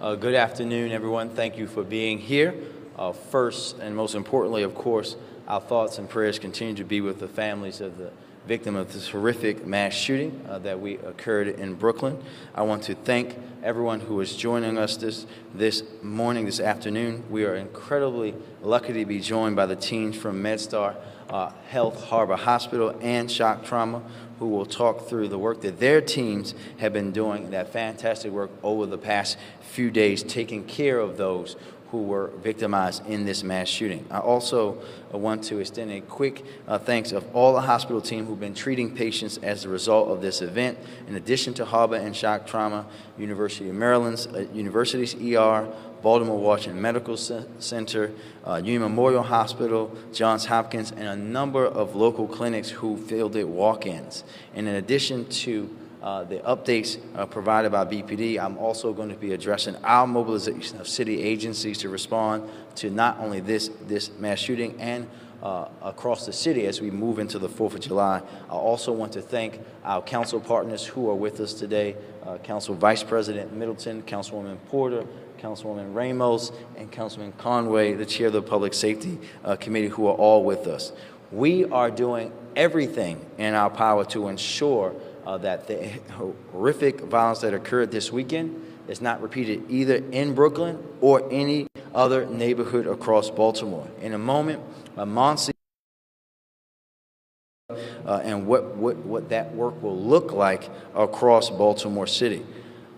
Good afternoon, everyone. Thank you for being here. First and most importantly, of course, our thoughts and prayers continue to be with the families of the victim of this horrific mass shooting that occurred in Brooklyn. I want to thank everyone who is joining us this morning, this afternoon. We are incredibly lucky to be joined by the teams from MedStar Health Harbor Hospital and Shock Trauma, who will talk through the work that their teams have been doing, that fantastic work over the past few days, taking care of those who were victimized in this mass shooting. I also want to extend a quick thanks of all the hospital team who've been treating patients as a result of this event. In addition to Harbor and Shock Trauma, University of Maryland's University's ER, Baltimore Washington Medical Center, Union Memorial Hospital, Johns Hopkins, and a number of local clinics who fielded walk-ins. And in addition to the updates provided by BPD, I'm also going to be addressing our mobilization of city agencies to respond to not only this mass shooting and across the city as we move into the 4th of July. I also want to thank our council partners who are with us today, Council Vice President Middleton, Councilwoman Porter, Councilwoman Ramos, and Councilman Conway, the chair of the Public Safety Committee, who are all with us. We are doing everything in our power to ensure that the horrific violence that occurred this weekend is not repeated either in Brooklyn or any other neighborhood across Baltimore. In a moment, Monsi and what that work will look like across Baltimore City.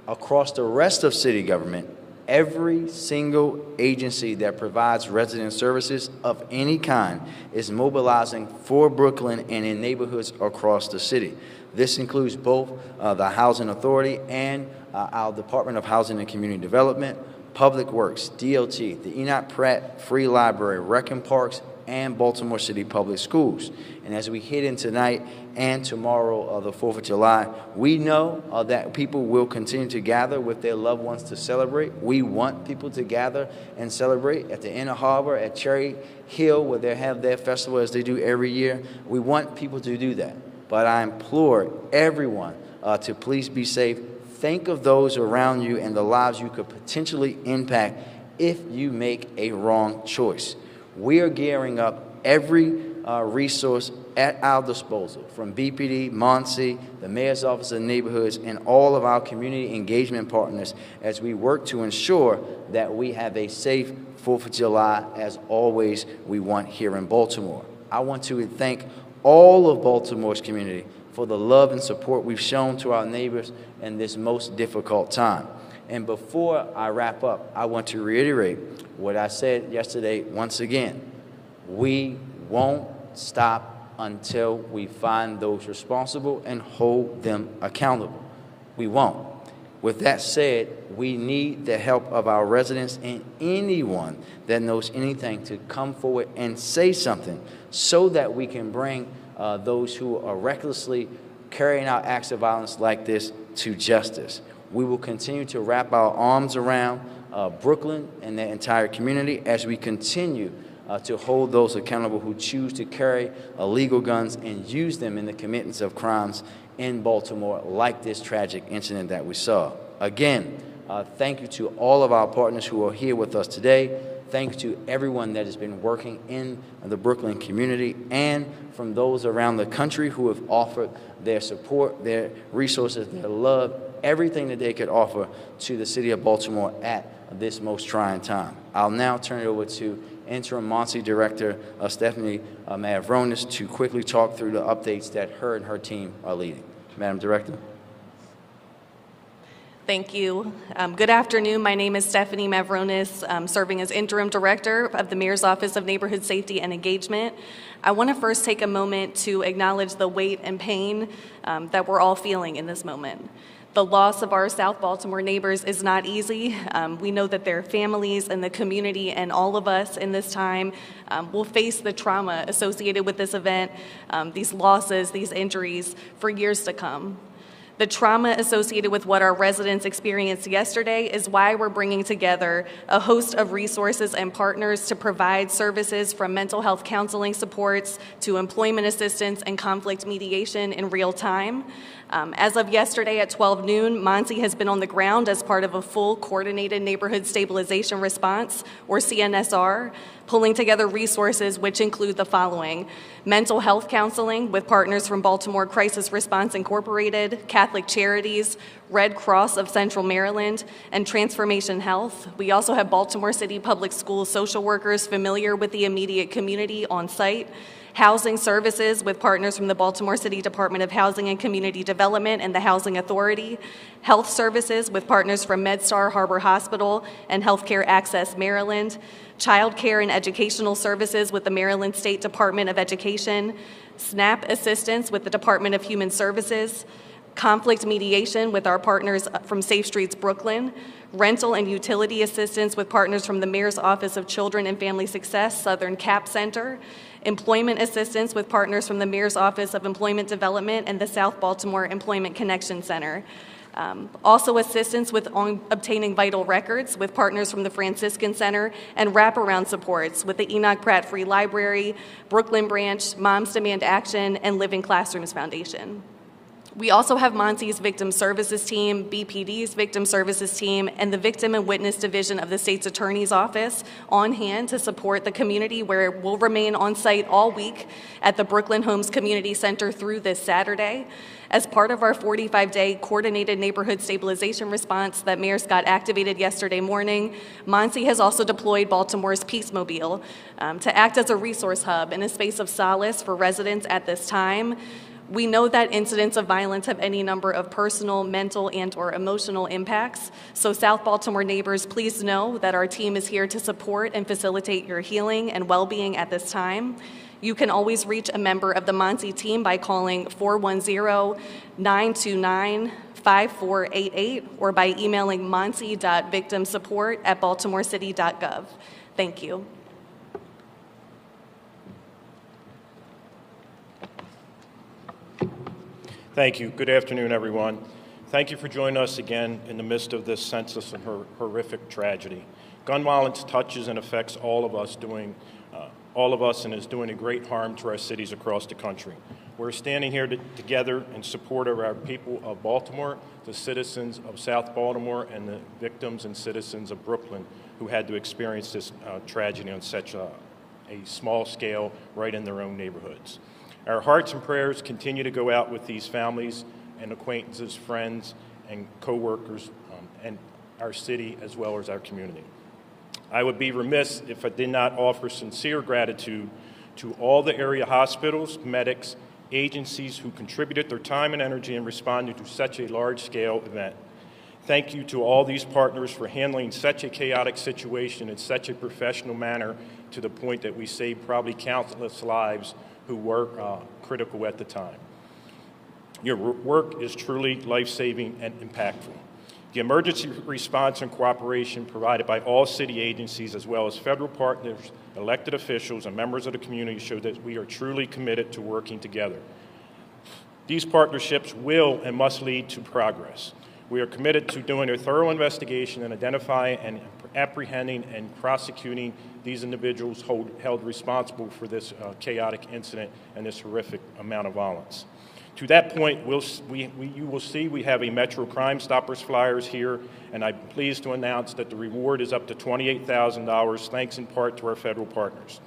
Across the rest of city government, every single agency that provides resident services of any kind is mobilizing for Brooklyn and in neighborhoods across the city. This includes both the Housing Authority and our Department of Housing and Community Development, Public Works, DOT, the Enoch Pratt Free Library, Rec and Parks, and Baltimore City Public Schools. And as we head in tonight and tomorrow, the 4th of July, we know that people will continue to gather with their loved ones to celebrate. We want people to gather and celebrate at the Inner Harbor, at Cherry Hill, where they have their festival as they do every year. We want people to do that. But I implore everyone to please be safe. Think of those around you and the lives you could potentially impact if you make a wrong choice. We are gearing up every resource at our disposal, from BPD, MONSE, the Mayor's Office of Neighborhoods, and all of our community engagement partners as we work to ensure that we have a safe 4th of July, as always we want here in Baltimore. I want to thank all of Baltimore's community for the love and support we've shown to our neighbors in this most difficult time. And before I wrap up, I want to reiterate what I said yesterday once again. We won't stop until we find those responsible and hold them accountable. We won't. With that said, we need the help of our residents and anyone that knows anything to come forward and say something so that we can bring those who are recklessly carrying out acts of violence like this to justice. We will continue to wrap our arms around Brooklyn and the entire community as we continue to hold those accountable who choose to carry illegal guns and use them in the committance of crimes in Baltimore, like this tragic incident that we saw. Again, thank you to all of our partners who are here with us today. Thank you to everyone that has been working in the Brooklyn community and from those around the country who have offered their support, their resources, their love, everything that they could offer to the city of Baltimore at this most trying time. I'll now turn it over to Interim MONSE Director Stephanie Mavronis to quickly talk through the updates that her and her team are leading. Madam Director. Thank you. Good afternoon. My name is Stephanie Mavronis, serving as Interim Director of the Mayor's Office of Neighborhood Safety and Engagement. I want to first take a moment to acknowledge the weight and pain that we're all feeling in this moment. The loss of our South Baltimore neighbors is not easy. We know that their families and the community and all of us in this time will face the trauma associated with this event, these losses, these injuries for years to come. The trauma associated with what our residents experienced yesterday is why we're bringing together a host of resources and partners to provide services from mental health counseling supports to employment assistance and conflict mediation in real time. As of yesterday at 12 noon, MONSE has been on the ground as part of a full coordinated neighborhood stabilization response, or CNSR, pulling together resources which include the following: mental health counseling with partners from Baltimore Crisis Response Incorporated, Catholic Charities, Red Cross of Central Maryland, and Transformation Health. We also have Baltimore City Public Schools social workers familiar with the immediate community on site, housing services with partners from the Baltimore City Department of Housing and Community Development and the Housing Authority, health services with partners from MedStar Harbor Hospital and Healthcare Access Maryland, child care and educational services with the Maryland State Department of Education, SNAP assistance with the Department of Human Services, conflict mediation with our partners from Safe Streets Brooklyn, rental and utility assistance with partners from the Mayor's Office of Children and Family Success, Southern CAP Center, employment assistance with partners from the Mayor's Office of Employment Development and the South Baltimore Employment Connection Center. Also assistance with obtaining vital records with partners from the Franciscan Center, and wraparound supports with the Enoch Pratt Free Library, Brooklyn Branch, Moms Demand Action, and Living Classrooms Foundation. We also have MONSE's Victim Services Team, BPD's Victim Services Team, and the Victim and Witness Division of the State's Attorney's Office on hand to support the community, where we'll remain on site all week at the Brooklyn Homes Community Center through this Saturday. As part of our 45-day coordinated neighborhood stabilization response that Mayor Scott activated yesterday morning, MONSE has also deployed Baltimore's Peacemobile to act as a resource hub and a space of solace for residents at this time. We know that incidents of violence have any number of personal, mental, and/or emotional impacts. So South Baltimore neighbors, please know that our team is here to support and facilitate your healing and well-being at this time. You can always reach a member of the MONSE team by calling 410-929-5488 or by emailing monse.victimsupport@baltimorecity.gov. Thank you. Thank you. Good afternoon, everyone. Thank you for joining us again in the midst of this senseless and horrific tragedy. Gun violence touches and affects all of us and is doing a great harm to our cities across the country. We're standing here together in support of our people of Baltimore, the citizens of South Baltimore, and the victims and citizens of Brooklyn who had to experience this tragedy on such a small scale right in their own neighborhoods. Our hearts and prayers continue to go out with these families and acquaintances, friends, and co-workers, and our city as well as our community. I would be remiss if I did not offer sincere gratitude to all the area hospitals, medics, agencies who contributed their time and energy in responding to such a large-scale event. Thank you to all these partners for handling such a chaotic situation in such a professional manner, to the point that we saved probably countless lives who were critical at the time. Your work is truly life-saving and impactful. The emergency response and cooperation provided by all city agencies, as well as federal partners, elected officials, and members of the community, show that we are truly committed to working together. These partnerships will and must lead to progress. We are committed to doing a thorough investigation and identifying and apprehending and prosecuting these individuals held responsible for this chaotic incident and this horrific amount of violence. To that point, you will see we have a Metro Crime Stoppers flyers here, and I'm pleased to announce that the reward is up to $28,000, thanks in part to our federal partners.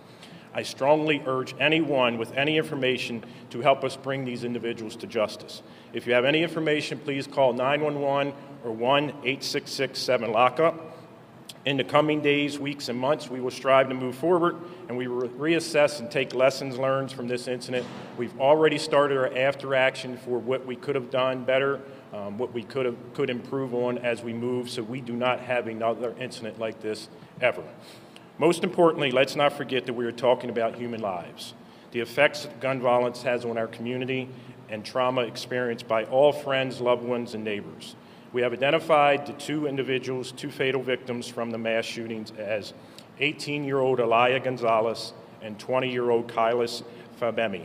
I strongly urge anyone with any information to help us bring these individuals to justice. If you have any information, please call 911 or 1-866-7-LOCK-UP. In the coming days, weeks, and months, we will strive to move forward, and we will reassess and take lessons learned from this incident. We've already started our after action for what we could have done better, what we could improve on as we move, so we do not have another incident like this ever. Most importantly, let's not forget that we are talking about human lives. The effects that gun violence has on our community and trauma experienced by all friends, loved ones, and neighbors. We have identified the two fatal victims from the mass shootings as 18-year-old Elia Gonzalez and 20-year-old Kailas Fabemi.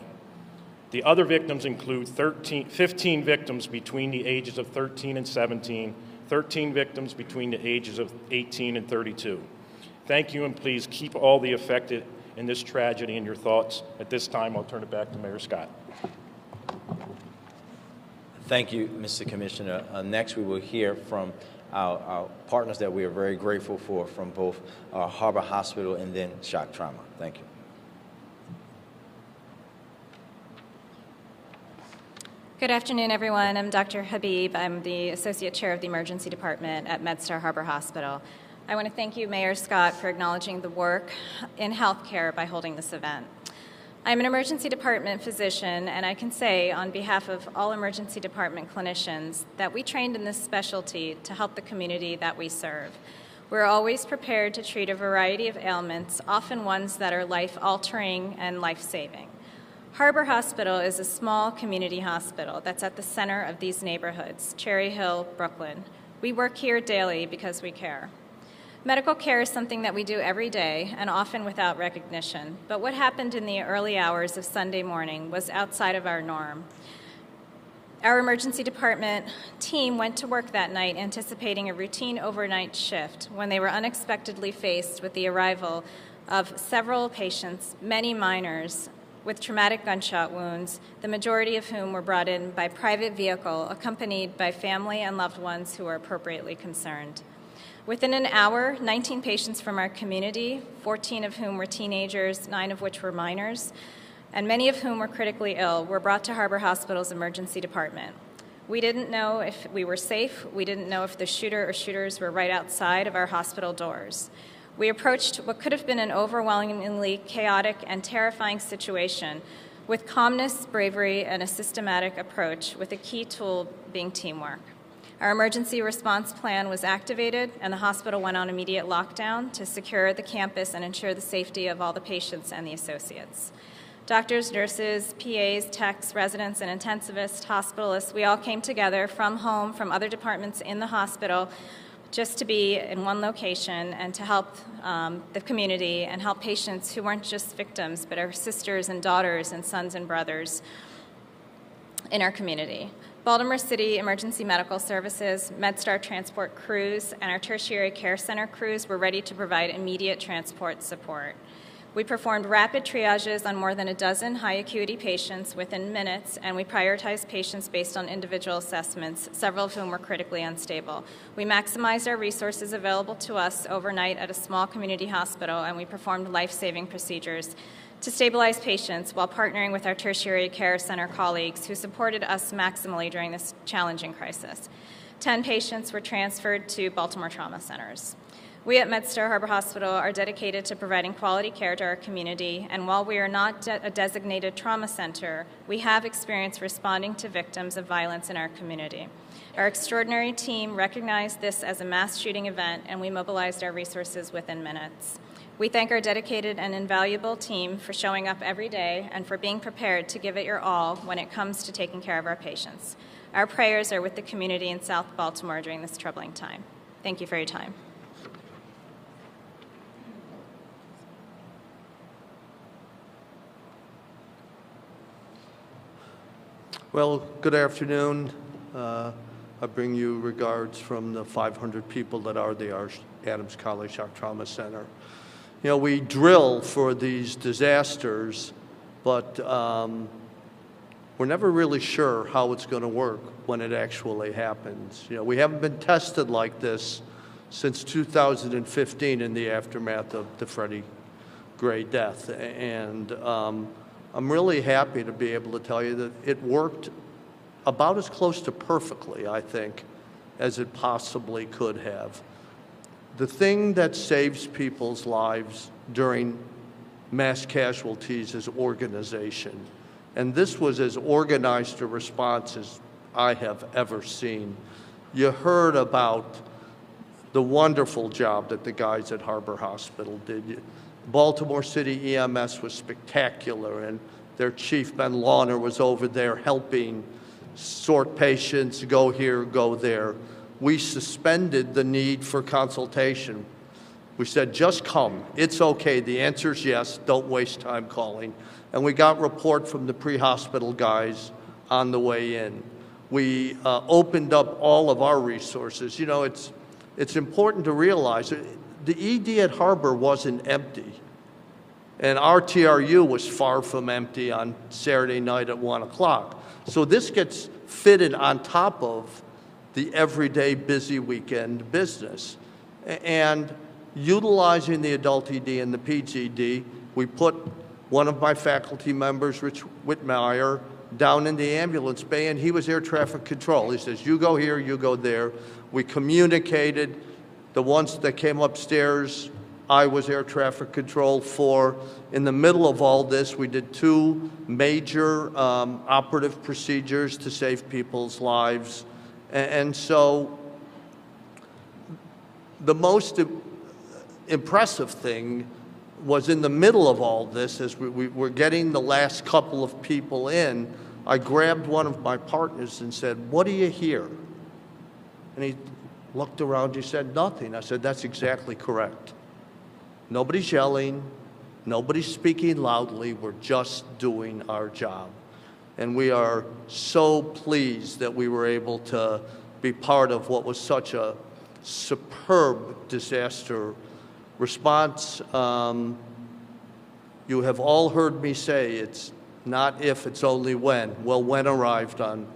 The other victims include 15 victims between the ages of 13 and 17, 13 victims between the ages of 18 and 32. Thank you, and please keep all the affected in this tragedy in your thoughts. At this time, I'll turn it back to Mayor Scott. Thank you, Mr. Commissioner. Next, we will hear from our partners that we are very grateful for from both Harbor Hospital and then Shock Trauma. Thank you. Good afternoon, everyone. I'm Dr. Habib. I'm the Associate Chair of the Emergency Department at MedStar Harbor Hospital. I want to thank you, Mayor Scott, for acknowledging the work in healthcare by holding this event. I'm an emergency department physician, and I can say on behalf of all emergency department clinicians that we trained in this specialty to help the community that we serve. We're always prepared to treat a variety of ailments, often ones that are life-altering and life-saving. Harbor Hospital is a small community hospital that's at the center of these neighborhoods, Cherry Hill, Brooklyn. We work here daily because we care. Medical care is something that we do every day and often without recognition, but what happened in the early hours of Sunday morning was outside of our norm. Our emergency department team went to work that night anticipating a routine overnight shift when they were unexpectedly faced with the arrival of several patients, many minors, with traumatic gunshot wounds, the majority of whom were brought in by private vehicle, accompanied by family and loved ones who were appropriately concerned. Within an hour, 19 patients from our community, 14 of whom were teenagers, 9 of which were minors, and many of whom were critically ill, were brought to Harbor Hospital's emergency department. We didn't know if we were safe. We didn't know if the shooter or shooters were right outside of our hospital doors. We approached what could have been an overwhelmingly chaotic and terrifying situation with calmness, bravery, and a systematic approach, with a key tool being teamwork. Our emergency response plan was activated, and the hospital went on immediate lockdown to secure the campus and ensure the safety of all the patients and the associates. Doctors, nurses, PAs, techs, residents, and intensivists, hospitalists, we all came together from home, from other departments in the hospital, just to be in one location and to help the community and help patients who weren't just victims, but our sisters and daughters and sons and brothers in our community. Baltimore City Emergency Medical Services, MedStar Transport crews, and our Tertiary Care Center crews were ready to provide immediate transport support. We performed rapid triages on more than a dozen high-acuity patients within minutes, and we prioritized patients based on individual assessments, several of whom were critically unstable. We maximized our resources available to us overnight at a small community hospital, and we performed life-saving procedures to stabilize patients while partnering with our Tertiary Care Center colleagues who supported us maximally during this challenging crisis. 10 patients were transferred to Baltimore trauma centers. We at MedStar Harbor Hospital are dedicated to providing quality care to our community, and while we are not a designated trauma center, we have experience responding to victims of violence in our community. Our extraordinary team recognized this as a mass shooting event, and we mobilized our resources within minutes. We thank our dedicated and invaluable team for showing up every day and for being prepared to give it your all when it comes to taking care of our patients. Our prayers are with the community in South Baltimore during this troubling time. Thank you for your time. Well, good afternoon. I bring you regards from the 500 people that are the Adams College Shock Trauma Center. You know, we drill for these disasters, but we're never really sure how it's going to work when it actually happens. You know, we haven't been tested like this since 2015 in the aftermath of the Freddie Gray death, and I'm really happy to be able to tell you that it worked about as close to perfectly, I think, as it possibly could have. The thing that saves people's lives during mass casualties is organization. And this was as organized a response as I have ever seen. You heard about the wonderful job that the guys at Harbor Hospital did. Baltimore City EMS was spectacular, and their chief, Ben Lawner, was over there helping sort patients, go here, go there. We suspended the need for consultation We said, just come. It's okay. The answer is yes. Don't waste time calling. And we got report from the pre-hospital guys on the way in. We opened up all of our resources. You know, it's important to realize the ED at Harbor wasn't empty. And our TRU was far from empty on Saturday night at 1 o'clock. So this gets fitted on top of the everyday busy weekend business. And utilizing the adult ED and the PGD, we put one of my faculty members, Rich Whitmire, down in the ambulance bay, and he was air traffic control. He says, you go here, you go there. We communicated. The ones that came upstairs, I was air traffic control for. In the middle of all this, we did 2 major operative procedures to save people's lives. And so the most impressive thing was in the middle of all this, as we were getting the last couple of people in, I grabbed one of my partners and said, what do you hear? And he looked around, he said, nothing. I said, that's exactly correct. Nobody's yelling, nobody's speaking loudly, we're just doing our job. And we are so pleased that we were able to be part of what was such a superb disaster response. You have all heard me say it's not if, it's only when. Well, when arrived on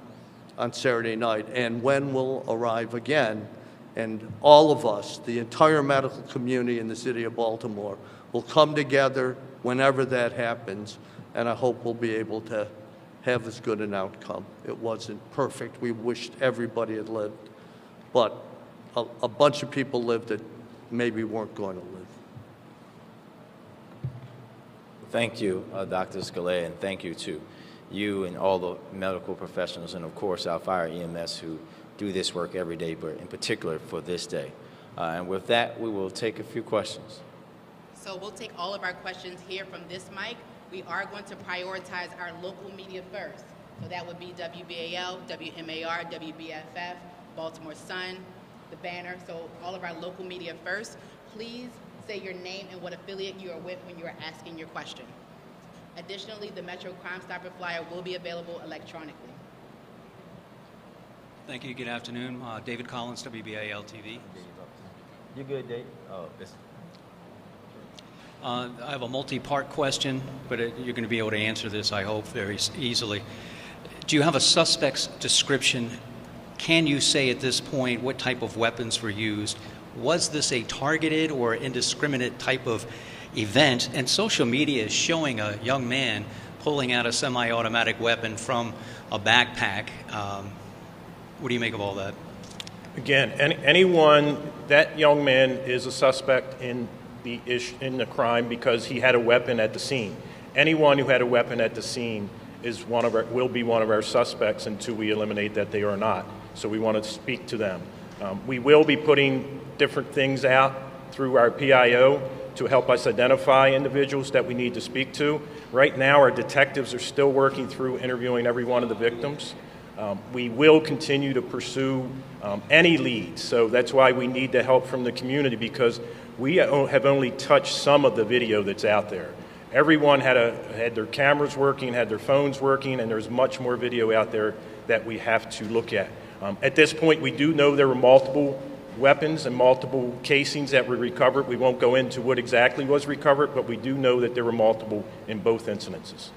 Saturday night, and when will arrive again. And all of us, the entire medical community in the city of Baltimore, will come together whenever that happens, and I hope we'll be able to have as good an outcome. It wasn't perfect. We wished everybody had lived, but a bunch of people lived that maybe weren't going to live. Thank you, Dr. Scalea, and thank you to you and all the medical professionals, and of course our fire EMS who do this work every day, but in particular for this day. And with that, we will take a few questions. So we'll take all of our questions here from this mic. We are going to prioritize our local media first. So that would be WBAL, WMAR, WBFF, Baltimore Sun, the Banner. So all of our local media first. Please say your name and what affiliate you are with when you are asking your question. Additionally, the Metro Crime Stopper flyer will be available electronically. Thank you. Good afternoon. David Collins, WBAL TV. You good, Dave? Oh, I have a multi-part question, but you're going to be able to answer this, I hope, very easily. Do you have a suspect's description? Can you say at this point what type of weapons were used? Was this a targeted or indiscriminate type of event? And social media is showing a young man pulling out a semi-automatic weapon from a backpack. What do you make of all that? Again, anyone, that young man is a suspect in the crime because he had a weapon at the scene. Anyone who had a weapon at the scene is will be one of our suspects until we eliminate that they are not. So we want to speak to them. We will be putting different things out through our PIO to help us identify individuals that we need to speak to. Right now, our detectives are still working through interviewing every one of the victims. We will continue to pursue any leads, so that's why we need the help from the community, because we have only touched some of the video that's out there. Everyone had their cameras working, had their phones working, and there's much more video out there that we have to look at. At this point, we do know there were multiple weapons and multiple casings that were recovered. We won't go into what exactly was recovered, but we do know that there were multiple in both incidences.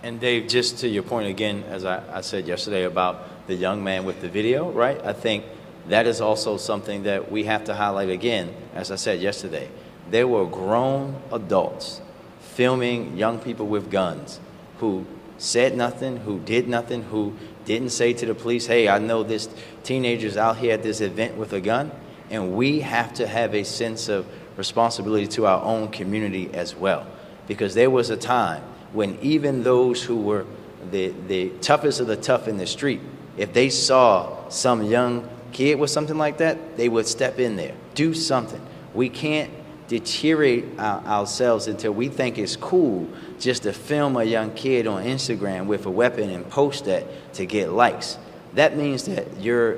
And Dave, just to your point again, as I said yesterday about the young man with the video, right? I think that is also something that we have to highlight again, as I said yesterday. There were grown adults filming young people with guns who said nothing, who did nothing, who didn't say to the police, hey, I know this teenager's out here at this event with a gun. And we have to have a sense of responsibility to our own community as well. Because there was a time when even those who were the toughest of the tough in the street, if they saw some young kid with something like that, they would step in there, do something. We can't deteriorate ourselves until we think it's cool just to film a young kid on Instagram with a weapon and post that to get likes. That means that your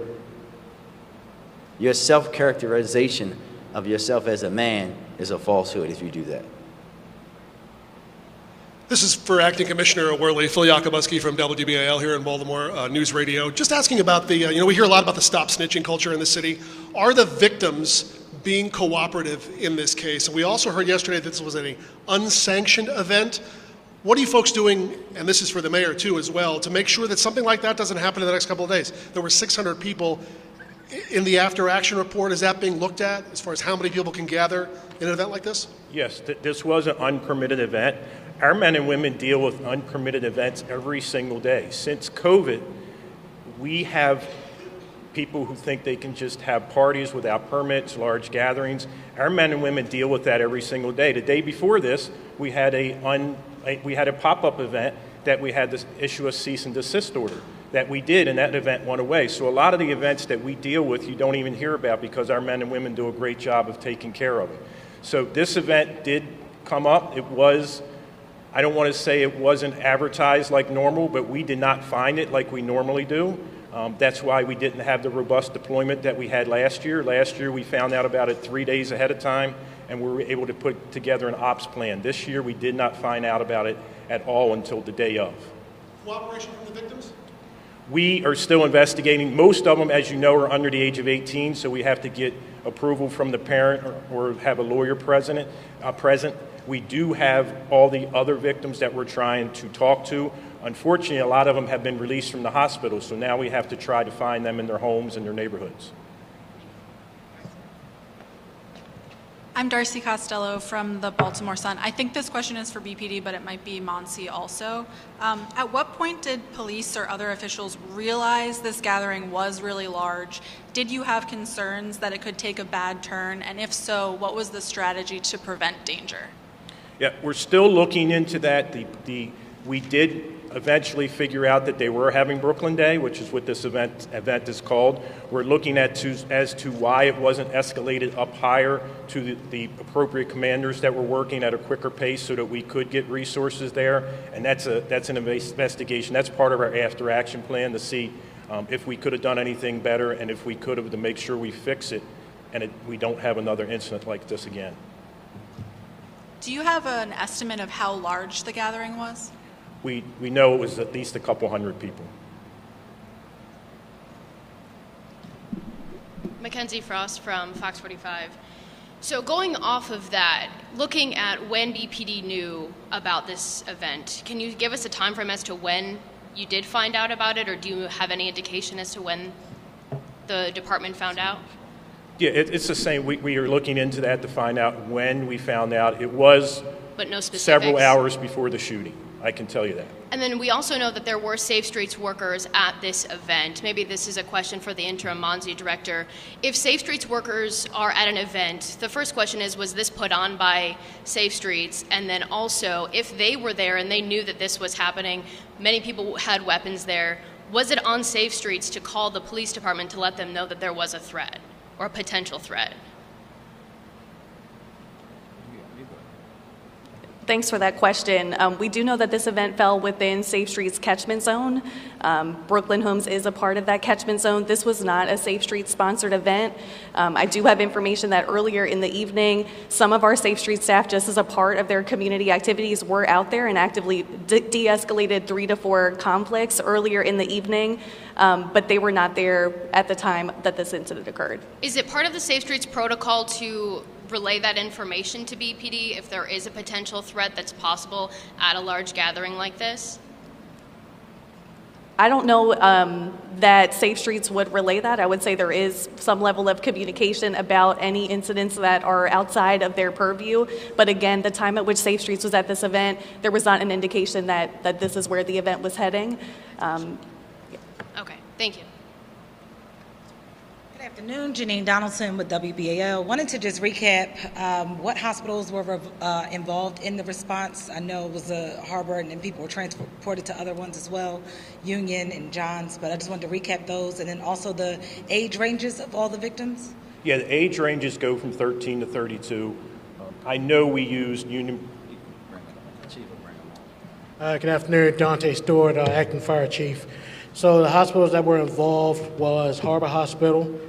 self-characterization of yourself as a man is a falsehood if you do that. This is for Acting Commissioner Worley. Phil Yakubuski from WBAL here in Baltimore News Radio. Just asking about the, we hear a lot about the stop snitching culture in the city. Are the victims being cooperative in this case? And we also heard yesterday that this was an unsanctioned event. What are you folks doing, and this is for the mayor too as well, to make sure that something like that doesn't happen in the next couple of days? There were 600 people in the after action report. Is that being looked at as far as how many people can gather in an event like this? Yes, this was an unpermitted event. Our men and women deal with unpermitted events every single day. Since COVID, we have people who think they can just have parties without permits, large gatherings. Our men and women deal with that every single day. The day before this, we had a pop-up event that we had to issue a cease and desist order that we did, and that event went away. So a lot of the events that we deal with, you don't even hear about because our men and women do a great job of taking care of it. So this event did come up. It was, I don't want to say it wasn't advertised like normal, but we did not find it like we normally do. That's why we didn't have the robust deployment that we had last year. Last year we found out about it 3 days ahead of time, and we were able to put together an ops plan. This year we did not find out about it at all until the day of. Cooperation from the victims? We are still investigating. Most of them, as you know, are under the age of 18, so we have to get approval from the parent or have a lawyer present. We do have all the other victims that we're trying to talk to. Unfortunately, a lot of them have been released from the hospital, so now we have to try to find them in their homes and their neighborhoods. I'm Darcy Costello from the Baltimore Sun. I think this question is for BPD, but it might be Monsi also. At what point did police or other officials realize this gathering was really large? Did you have concerns that it could take a bad turn? And if so, what was the strategy to prevent danger? Yeah, we're still looking into that. We did eventually figure out that they were having Brooklyn Day, which is what this event is called. We're looking at as to why it wasn't escalated up higher to the appropriate commanders that were working at a quicker pace so that we could get resources there. And that's an investigation. That's part of our after action plan to see if we could have done anything better and if we could have to make sure we fix it and we don't have another incident like this again. Do you have an estimate of how large the gathering was? We know it was at least a couple hundred people. Mackenzie Frost from Fox 45. So going off of that, looking at when BPD knew about this event, can you give us a time frame as to when you did find out about it, or do you have any indication as to when the department found out? Yeah, it's the same. We are looking into that to find out when we found out. It was but no specifics. Several hours before the shooting. I can tell you that. And then we also know that there were Safe Streets workers at this event. Maybe this is a question for the interim Monsi director. If Safe Streets workers are at an event, the first question is, was this put on by Safe Streets? And then also, if they were there and they knew that this was happening, many people had weapons there, was it on Safe Streets to call the police department to let them know that there was a threat or a potential threat? Thanks for that question. We do know that this event fell within Safe Streets catchment zone. Brooklyn Homes is a part of that catchment zone. This was not a Safe Streets sponsored event. I do have information that earlier in the evening, some of our Safe Streets staff, just as a part of their community activities, were out there and actively de-escalated 3 to 4 conflicts earlier in the evening, but they were not there at the time that this incident occurred. Is it part of the Safe Streets protocol to relay that information to BPD if there is a potential threat that's possible at a large gathering like this? I don't know that Safe Streets would relay that. I would say there is some level of communication about any incidents that are outside of their purview. But again, the time at which Safe Streets was at this event, there was not an indication that this is where the event was heading. Okay, thank you. Good afternoon, Janine Donaldson with WBAL. Wanted to just recap what hospitals were involved in the response. I know it was a Harbor and then people were transported to other ones as well, Union and Johns, but I just wanted to recap those, and then also the age ranges of all the victims. Yeah, the age ranges go from 13 to 32. I know we used Union. Good afternoon, Dante Stewart, Acting Fire Chief. So the hospitals that were involved was Harbor Hospital,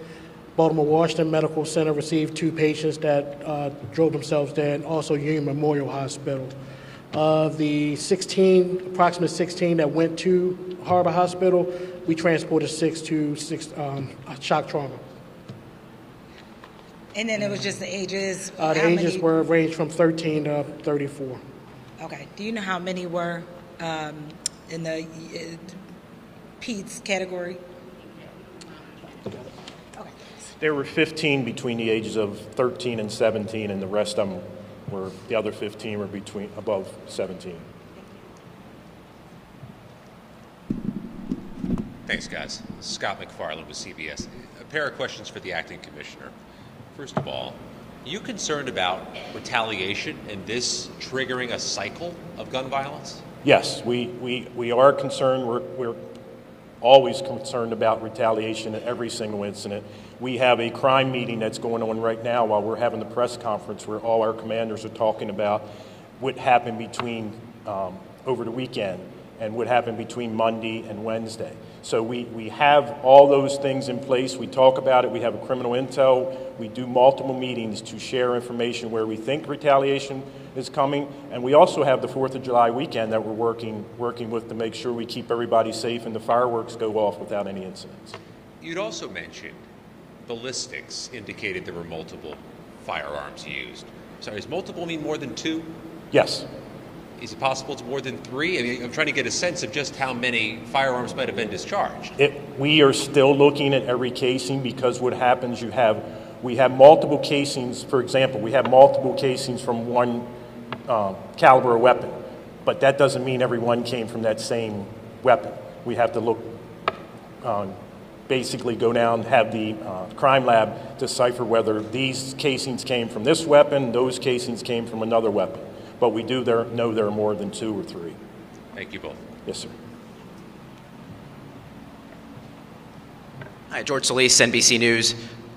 Baltimore Washington Medical Center received 2 patients that drove themselves there, and also Union Memorial Hospital. Of the approximate 16 that went to Harbor Hospital, we transported 6 to shock trauma. And then it was just the ages? The ages were ranged from 13 to 34. Okay. Do you know how many were in the peds category? There were 15 between the ages of 13 and 17, and the rest of them were, the other 15 were above 17. Thanks, guys. Scott McFarland with CBS. A pair of questions for the acting commissioner. First of all, are you concerned about retaliation and this triggering a cycle of gun violence? Yes, we are concerned. We're always concerned about retaliation at every single incident. We have a crime meeting that's going on right now while we're having the press conference where all our commanders are talking about what happened between over the weekend and what happened between Monday and Wednesday. So we have all those things in place. We talk about it. We have a criminal intel. We do multiple meetings to share information where we think retaliation is coming. And we also have the 4th of July weekend that we're working with to make sure we keep everybody safe and the fireworks go off without any incidents. You'd also mentioned ballistics indicated there were multiple firearms used. So does multiple mean more than 2? Yes. Is it possible it's more than 3? I mean, I'm trying to get a sense of just how many firearms might have been discharged. We are still looking at every casing because what happens, we have multiple casings. For example, we have multiple casings from one caliber of weapon, but that doesn't mean every one came from that same weapon. We have to look, basically go down, have the crime lab decipher whether these casings came from this weapon, those casings came from another weapon. But we do know there are more than 2 or 3. Thank you both. Yes, sir. Hi, George Solis, NBC News.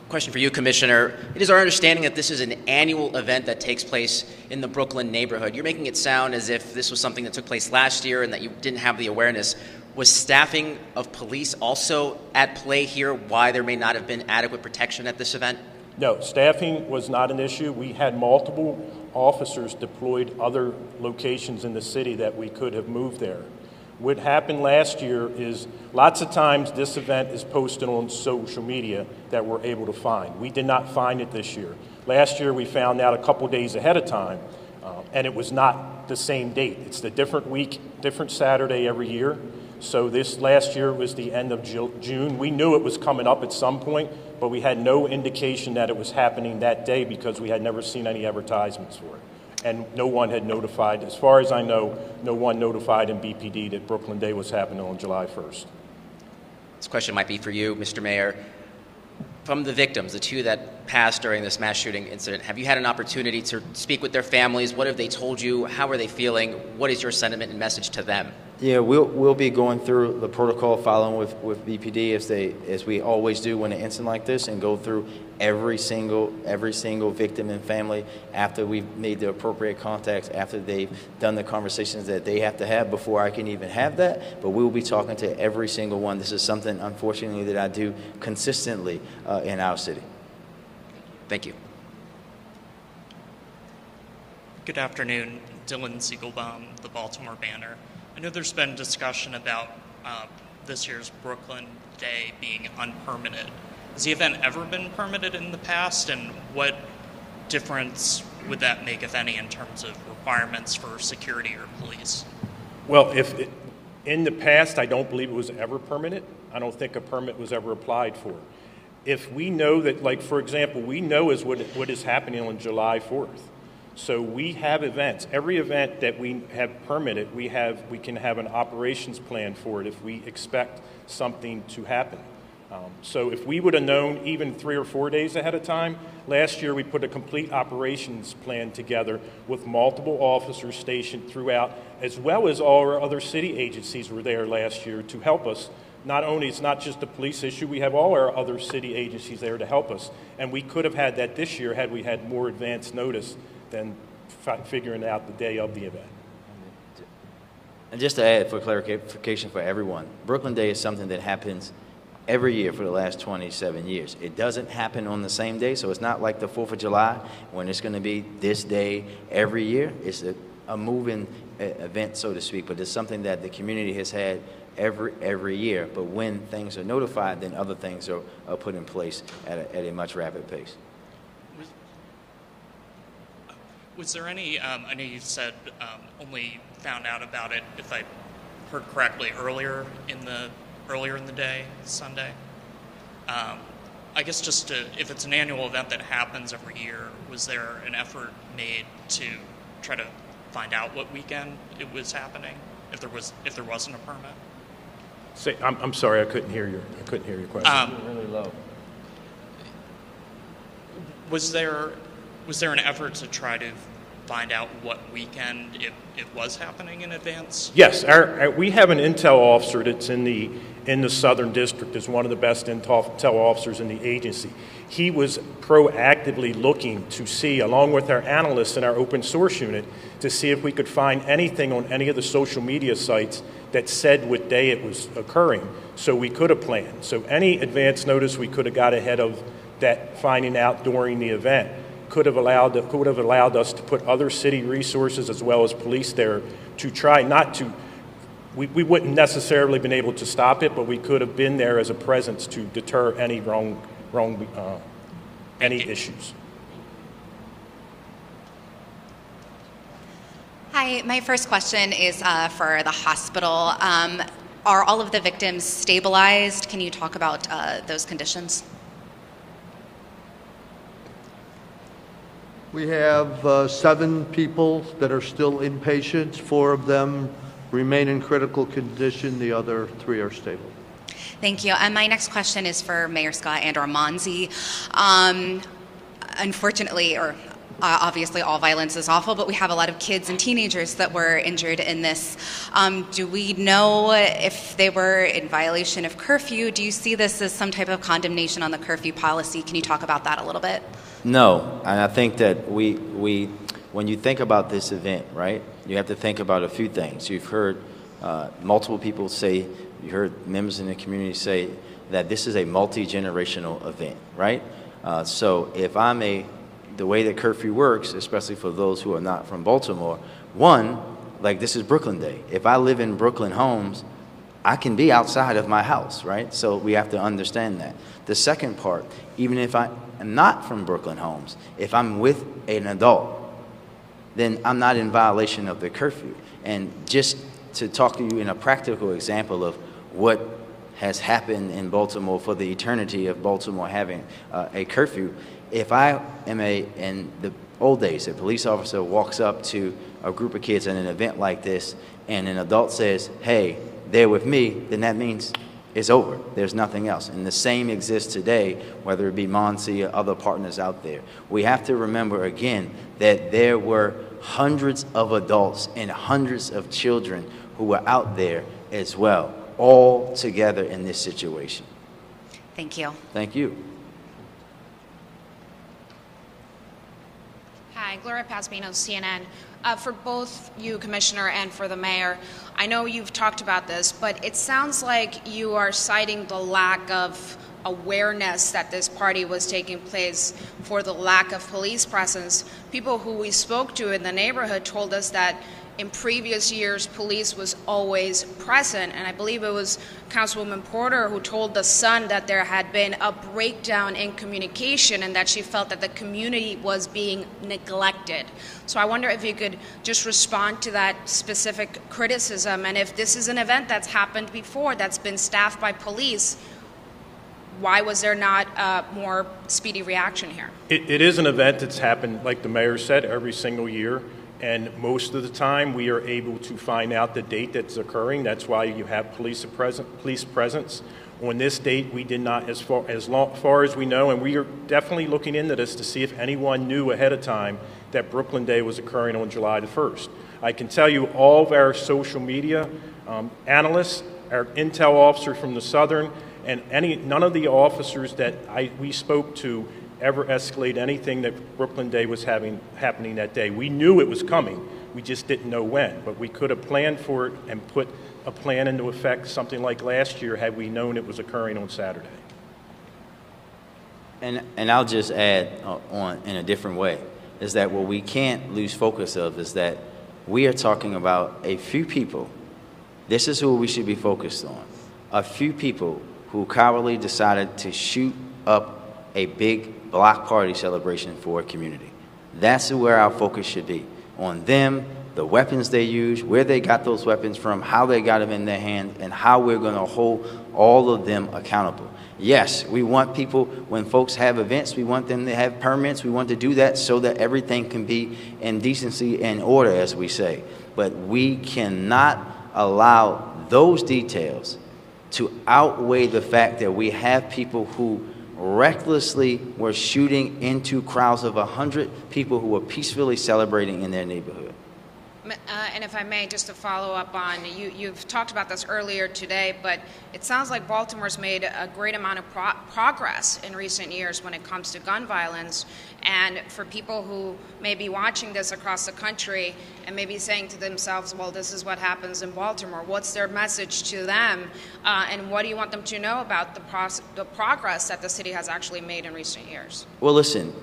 Question for you, Commissioner. It is our understanding that this is an annual event that takes place in the Brooklyn neighborhood. You're making it sound as if this was something that took place last year and that you didn't have the awareness. Was staffing of police also at play here, why there may not have been adequate protection at this event? No, staffing was not an issue. We had multiple officers deployed other locations in the city that we could have moved there. What happened last year is lots of times this event is posted on social media that we're able to find. We did not find it this year. Last year we found out a couple days ahead of time, and it was not the same date. It's the different week, different Saturday every year. So this last year was the end of June. We knew it was coming up at some point, but we had no indication that it was happening that day because we had never seen any advertisements for it. And no one had notified, as far as I know, no one notified in BPD that Brooklyn Day was happening on July 1st. This question might be for you, Mr. Mayor. From the victims, the 2 that passed during this mass shooting incident, have you had an opportunity to speak with their families? What have they told you? How are they feeling? What is your sentiment and message to them? Yeah, we'll be going through the protocol, following with BPD as we always do when an incident like this, and go through every single victim and family after we've made the appropriate contacts, after they've done the conversations that they have to have before I can even have that. But we will be talking to every single one. This is something, unfortunately, that I do consistently in our city. Thank you. Good afternoon, Dylan Siegelbaum, the Baltimore Banner. I know there's been discussion about this year's Brooklyn Day being unpermitted. Has the event ever been permitted in the past, and what difference would that make, if any, in terms of requirements for security or police? Well, in the past, I don't believe it was ever permitted. I don't think a permit was ever applied for. If we know that, like, for example, we know what is happening on July 4th. So we have events. Every event that we have permitted, we can have an operations plan for it if we expect something to happen. So if we would have known even 3 or 4 days ahead of time, last year we put a complete operations plan together with multiple officers stationed throughout, as well as all our other city agencies were there last year to help us. Not only, it's not just a police issue, we have all our other city agencies there to help us. And we could have had that this year had we had more advance notice than figuring out the day of the event. And just to add for clarification for everyone, Brooklyn Day is something that happens every year for the last 27 years. It doesn't happen on the same day, so it's not like the 4th of July when it's going to be this day every year. It's a moving event, so to speak, but it's something that the community has had every year. But when things are notified, then other things are put in place at a much rapid pace. Was there any, I know you said only found out about it, if I heard correctly, earlier in the day, Sunday? I guess just to, if it's an annual event that happens every year, was there an effort made to try to find out what weekend it was happening, if there wasn't a permit? I'm sorry, I couldn't hear your question. Really low. Was there an effort to try to find out what weekend it was happening in advance? Yes, we have an intel officer that's in the Southern District, is one of the best intel officers in the agency. He was proactively looking to see, along with our analysts in our open source unit, to see if we could find anything on any of the social media sites that said what day it was occurring, so we could have planned. So any advance notice we could have got ahead of that, finding out during the event, could have allowed us to put other city resources as well as police there to try not to. We wouldn't necessarily been able to stop it, but we could have been there as a presence to deter any any issues. Hi, my first question is for the hospital. Are all of the victims stabilized? Can you talk about those conditions? We have 7 people that are still inpatient. 4 of them remain in critical condition. The other 3 are stable. Thank you. And my next question is for Mayor Scott and or Monzi. Unfortunately, or obviously all violence is awful, but we have a lot of kids and teenagers that were injured in this. Do we know if they were in violation of curfew? Do you see this as some type of condemnation on the curfew policy? Can you talk about that a little bit? No, and I think that when you think about this event, right, you have to think about a few things. You've heard multiple people say, you heard members in the community say that this is a multi-generational event, right? So if the way that curfew works, especially for those who are not from Baltimore, like this is Brooklyn Day. If I live in Brooklyn Homes, I can be outside of my house, right? So we have to understand that. The second part, even if I am not from Brooklyn Homes, if I'm with an adult, then I'm not in violation of the curfew. And just to talk to you in a practical example of what has happened in Baltimore for the eternity of Baltimore having a curfew, if I am in the old days, a police officer walks up to a group of kids at an event like this and an adult says, hey, they're with me, then that means it's over. There's nothing else. And the same exists today, whether it be Monsi or other partners out there. We have to remember again that there were hundreds of adults and hundreds of children who were out there as well, all together in this situation. Thank you. Thank you. Hi, Gloria Paspino, CNN. For both you, Commissioner, and for the Mayor, I know you've talked about this, but it sounds like you are citing the lack of awareness that this party was taking place for the lack of police presence. People who we spoke to in the neighborhood told us that in previous years, police was always present, and I believe it was Councilwoman Porter who told The Sun that there had been a breakdown in communication and that she felt that the community was being neglected. So I wonder if you could just respond to that specific criticism, and if this is an event that's happened before, that's been staffed by police, why was there not a more speedy reaction here? It is an event that's happened, like the Mayor said, every single year. And most of the time, we are able to find out the date that's occurring. That's why you have police presence. On this date, we did not, as far as we know, and we are definitely looking into this to see if anyone knew ahead of time that Brooklyn Day was occurring on July the 1st. I can tell you all of our social media analysts, our intel officer from the Southern, and none of the officers that we spoke to ever escalate anything that Brooklyn Day was happening that day. We knew it was coming. We just didn't know when. But we could have planned for it and put a plan into effect something like last year had we known it was occurring on Saturday. And I'll just add on in a different way, is that what we can't lose focus of is that we are talking about a few people. This is who we should be focused on. A few people who cowardly decided to shoot up a big block party celebration for a community. That's where our focus should be, on them, the weapons they use, where they got those weapons from, how they got them in their hands, and how we're going to hold all of them accountable. Yes, we want people, when folks have events, we want them to have permits. We want to do that so that everything can be in decency and order, as we say. But we cannot allow those details to outweigh the fact that we have people who recklessly were shooting into crowds of 100 people who were peacefully celebrating in their neighborhood. And if I may, just to follow up on, you've talked about this earlier today, but it sounds like Baltimore's made a great amount of progress in recent years when it comes to gun violence. And for people who may be watching this across the country and maybe saying to themselves, well, this is what happens in Baltimore, what's their message to them? And what do you want them to know about the progress that the city has actually made in recent years? Well, listen.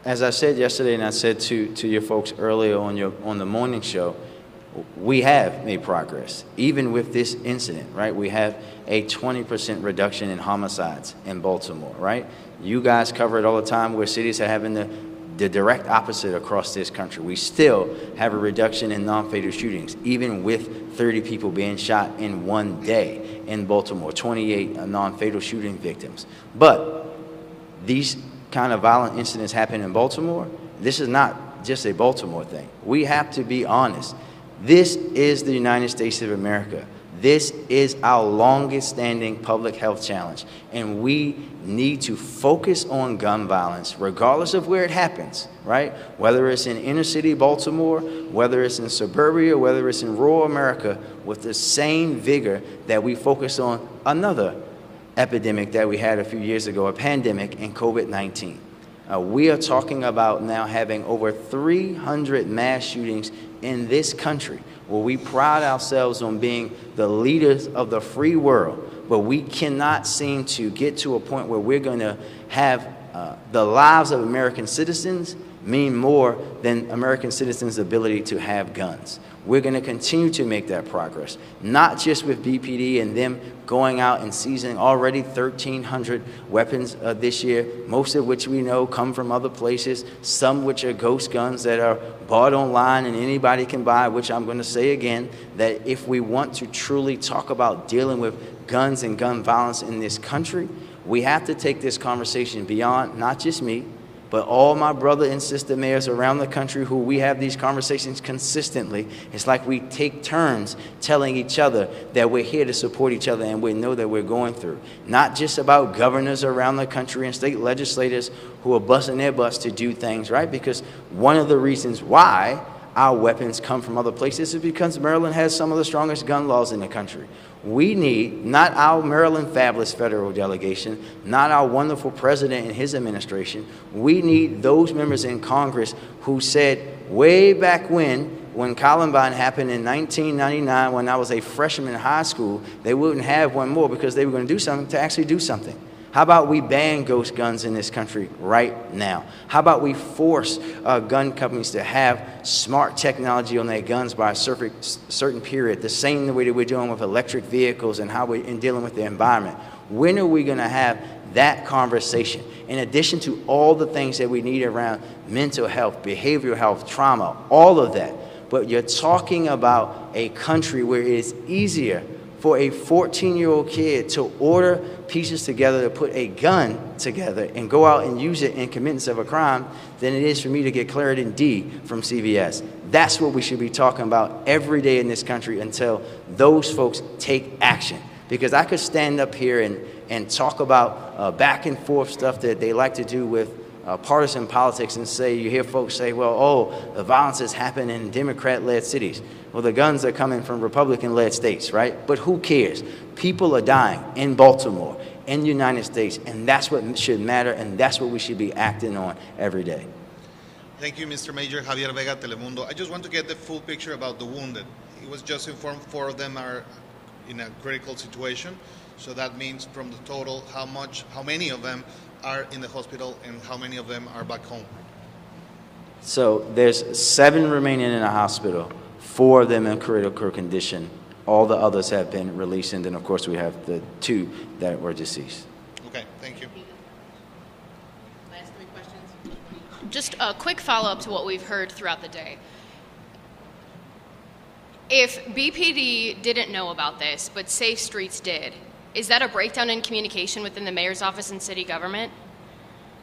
As I said yesterday, and I said to your folks earlier on the morning show, we have made progress, even with this incident, right? We have a 20% reduction in homicides in Baltimore, right? You guys cover it all the time where cities are having the direct opposite across this country. We still have a reduction in non-fatal shootings, even with 30 people being shot in one day in Baltimore, 28 non-fatal shooting victims. But these kind of violent incidents happen in Baltimore. This is not just a Baltimore thing. We have to be honest. This is the United States of America. This is our longest standing public health challenge. And we need to focus on gun violence, regardless of where it happens, right? Whether it's in inner city Baltimore, whether it's in suburbia, whether it's in rural America, with the same vigor that we focus on another epidemic that we had a few years ago, a pandemic in COVID-19. We are talking about now having over 300 mass shootings in this country, where we pride ourselves on being the leaders of the free world, but we cannot seem to get to a point where we're going to have the lives of American citizens mean more than American citizens' ability to have guns. We're going to continue to make that progress, not just with BPD and them going out and seizing already 1,300 weapons this year, most of which we know come from other places, some which are ghost guns that are bought online and anybody can buy, which I'm going to say again, that if we want to truly talk about dealing with guns and gun violence in this country, we have to take this conversation beyond not just me, but all my brother and sister mayors around the country who we have these conversations consistently. It's like we take turns telling each other that we're here to support each other and we know that we're going through. Not just about governors around the country and state legislators who are busting their butts to do things, right? Because one of the reasons why our weapons come from other places is because Maryland has some of the strongest gun laws in the country. We need, not our Maryland fabulous federal delegation, not our wonderful president and his administration, we need those members in Congress who said way back when Columbine happened in 1999, when I was a freshman in high school, they wouldn't have one more because they were going to do something to actually do something. How about we ban ghost guns in this country right now? How about we force gun companies to have smart technology on their guns by a certain period, the same way that we're doing with electric vehicles and how we're dealing with the environment? When are we going to have that conversation? In addition to all the things that we need around mental health, behavioral health, trauma, all of that. But you're talking about a country where it is easier for a 14-year-old kid to order pieces together to put a gun together and go out and use it in commitments of a crime than it is for me to get Claritin D from CVS. That's what we should be talking about every day in this country until those folks take action. Because I could stand up here and talk about back and forth stuff that they like to do with partisan politics and say, you hear folks say, well, oh, the violence has happened in Democrat-led cities. Well, the guns are coming from Republican-led states, right? But who cares? People are dying in Baltimore, in the United States, and that's what should matter, and that's what we should be acting on every day. Thank you, Mr. Major. Javier Vega, Telemundo. I just want to get the full picture about the wounded. It was just informed 4 of them are in a critical situation. So that means from the total, how many of them are in the hospital and how many of them are back home? So there's 7 remaining in the hospital, 4 of them in critical condition. All the others have been released, and then of course we have the 2 that were deceased. Okay, thank you. Last 3 questions. Just a quick follow-up to what we've heard throughout the day. If BPD didn't know about this, but Safe Streets did, is that a breakdown in communication within the mayor's office and city government?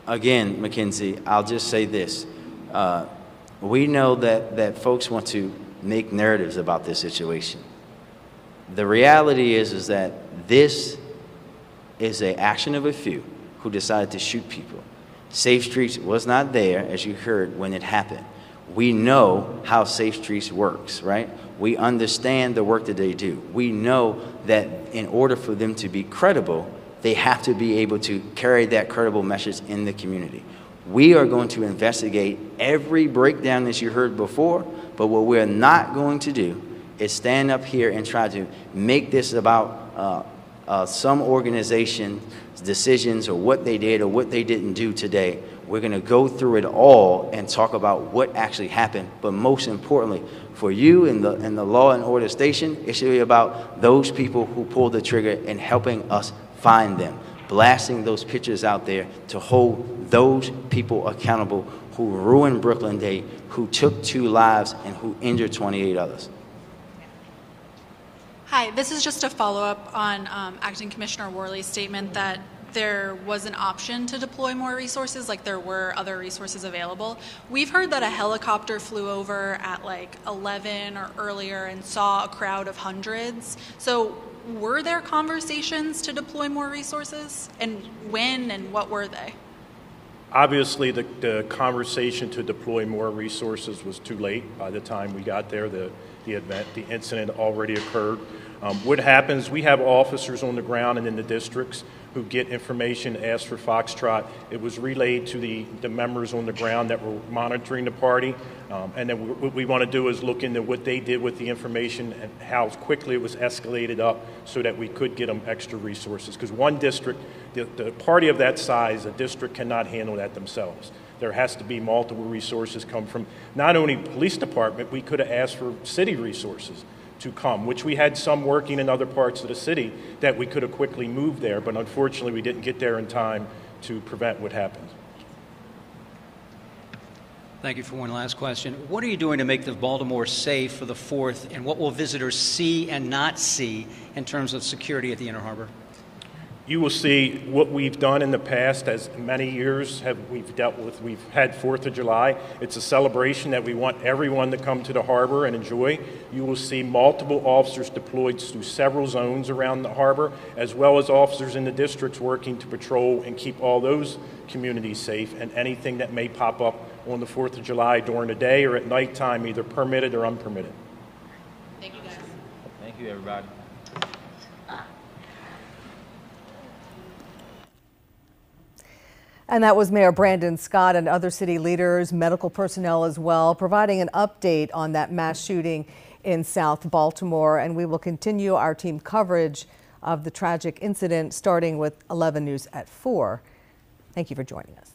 Again, Mackenzie, I'll just say this. We know that folks want to make narratives about this situation. The reality is that this is an action of a few who decided to shoot people. Safe Streets was not there, as you heard, when it happened. We know how Safe Streets works, right? We understand the work that they do. We know that in order for them to be credible, they have to be able to carry that credible message in the community. We are going to investigate every breakdown that you heard before, but what we're not going to do is stand up here and try to make this about some organization's decisions or what they did or what they didn't do today. We're going to go through it all and talk about what actually happened. But most importantly, for you in the Law and Order station, it should be about those people who pulled the trigger and helping us find them, blasting those pictures out there to hold those people accountable who ruined Brooklyn Day, who took 2 lives and who injured 28 others. Hi, this is just a follow-up on Acting Commissioner Worley's statement that there was an option to deploy more resources, like there were other resources available. We've heard that a helicopter flew over at like 11 or earlier and saw a crowd of hundreds. So were there conversations to deploy more resources? And when and what were they? Obviously, the conversation to deploy more resources was too late. By the time we got there, the incident already occurred. What happens, we have officers on the ground and in the districts who get information, ask for Foxtrot. It was relayed to the members on the ground that were monitoring the party. And then what we want to do is look into what they did with the information and how quickly it was escalated up so that we could get them extra resources. Because one district, the party of that size, a district cannot handle that themselves. There has to be multiple resources come from not only police department, we could have asked for city resources to come, which we had some working in other parts of the city that we could have quickly moved there, but unfortunately we didn't get there in time to prevent what happened. Thank you for one last question. What are you doing to make the Baltimore safe for the 4th, and what will visitors see and not see in terms of security at the Inner Harbor? You will see what we've done in the past, as many years we've dealt with. We've had 4th of July. It's a celebration that we want everyone to come to the harbor and enjoy. You will see multiple officers deployed through several zones around the harbor, as well as officers in the districts working to patrol and keep all those communities safe, and anything that may pop up on the 4th of July during the day or at nighttime, either permitted or unpermitted. Thank you, guys. Thank you, everybody. And that was Mayor Brandon Scott and other city leaders, medical personnel as well, providing an update on that mass shooting in South Baltimore. And we will continue our team coverage of the tragic incident starting with 11 News at 4. Thank you for joining us.